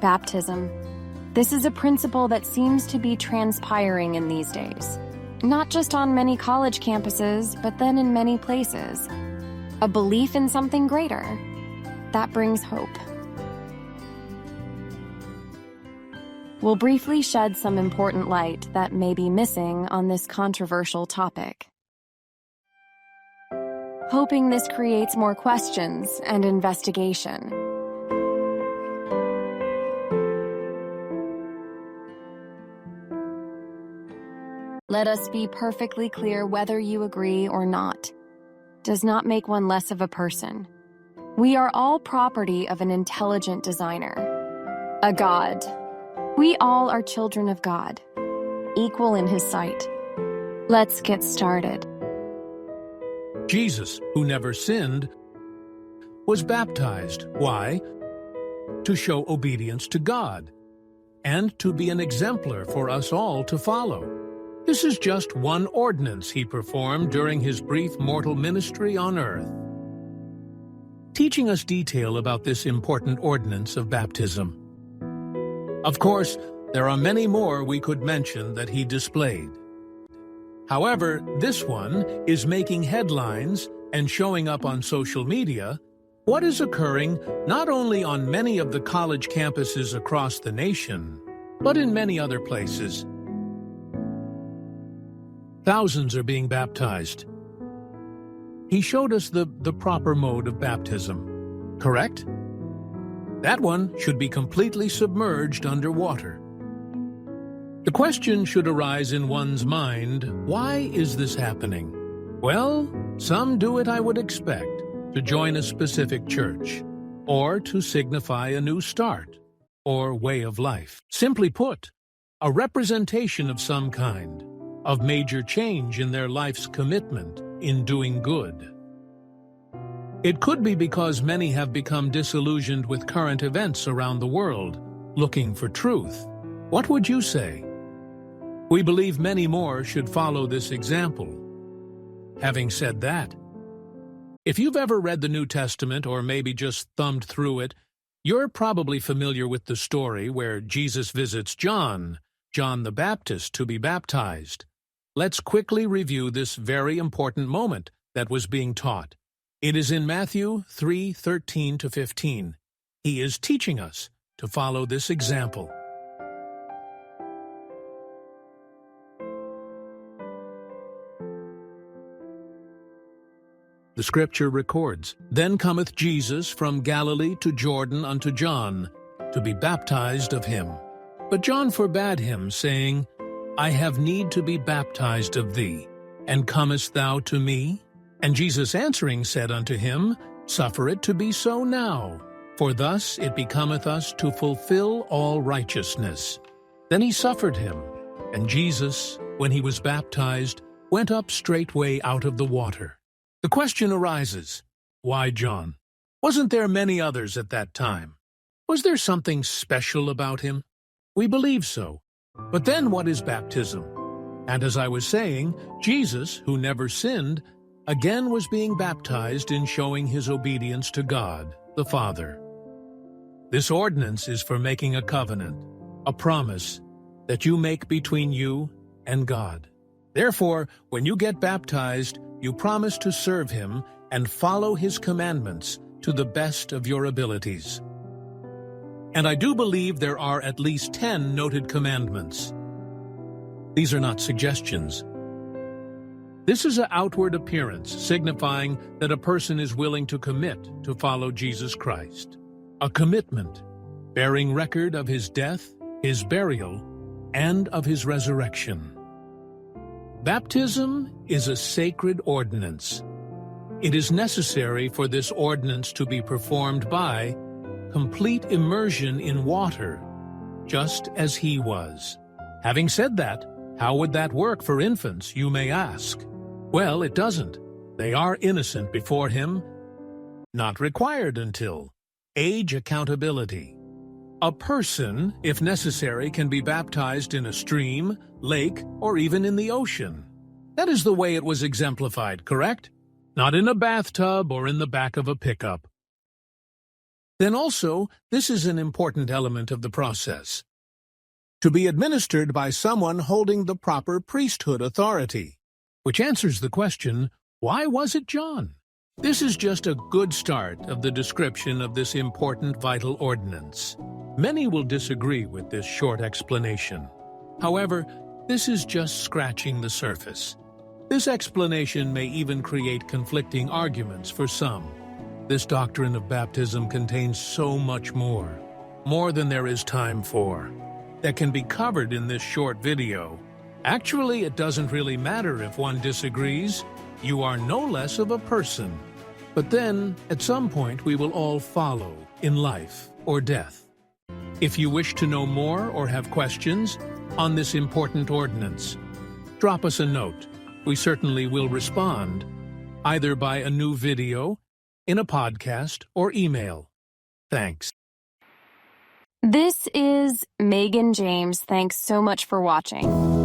Baptism. This is a principle that seems to be transpiring in these days. Not just on many college campuses, but then in many places. A belief in something greater. That brings hope. We'll briefly shed some important light that may be missing on this controversial topic. Hoping this creates more questions and investigation. Let us be perfectly clear whether you agree or not. Does not make one less of a person. We are all property of an intelligent designer, a God. We all are children of God, equal in His sight. Let's get started. Jesus, who never sinned, was baptized. Why? To show obedience to God, and to be an exemplar for us all to follow. This is just one ordinance he performed during his brief mortal ministry on earth. Teaching us detail about this important ordinance of baptism. Of course, there are many more we could mention that he displayed. However, this one is making headlines and showing up on social media. What is occurring not only on many of the college campuses across the nation, but in many other places. Thousands are being baptized. He showed us the proper mode of baptism, correct? That one should be completely submerged underwater. The question should arise in one's mind, why is this happening? Well, some do it, I would expect, to join a specific church, or to signify a new start, or way of life. Simply put, a representation of some kind, of major change in their life's commitment in doing good. It could be because many have become disillusioned with current events around the world, looking for truth. What would you say? We believe many more should follow this example. Having said that, if you've ever read the New Testament or maybe just thumbed through it, you're probably familiar with the story where Jesus visits John the Baptist, to be baptized. Let's quickly review this very important moment that was being taught. It is in Matthew 3:13-15. He is teaching us to follow this example. The scripture records, "Then cometh Jesus from Galilee to Jordan unto John, to be baptized of him. But John forbade him, saying, I have need to be baptized of thee, and comest thou to me? And Jesus answering said unto him, Suffer it to be so now, for thus it becometh us to fulfill all righteousness. Then he suffered him, and Jesus, when he was baptized, went up straightway out of the water." The question arises, why John? Wasn't there many others at that time? Was there something special about him? We believe so. But then what is baptism? And as I was saying, Jesus, who never sinned, again was being baptized in showing his obedience to God, the Father. This ordinance is for making a covenant, a promise that you make between you and God. Therefore, when you get baptized, you promise to serve him and follow his commandments to the best of your abilities. And I do believe there are at least 10 noted commandments. These are not suggestions. This is an outward appearance signifying that a person is willing to commit to follow Jesus Christ. A commitment, bearing record of his death, his burial, and of his resurrection. Baptism is a sacred ordinance. It is necessary for this ordinance to be performed by complete immersion in water, just as he was. Having said that, how would that work for infants, you may ask? Well, it doesn't. They are innocent before him, not required until age accountability. A person, if necessary, can be baptized in a stream, lake, or even in the ocean. That is the way it was exemplified, correct? Not in a bathtub or in the back of a pickup. Then also, this is an important element of the process. To be administered by someone holding the proper priesthood authority, which answers the question, why was it John? This is just a good start of the description of this important vital ordinance. Many will disagree with this short explanation. However, this is just scratching the surface. This explanation may even create conflicting arguments for some. This doctrine of baptism contains so much more than there is time for, that can be covered in this short video. Actually, it doesn't really matter if one disagrees. You are no less of a person. But then, at some point, we will all follow in life or death. If you wish to know more or have questions on this important ordinance, drop us a note. We certainly will respond, either by a new video, in a podcast, or email. Thanks. This is Megan James. Thanks so much for watching.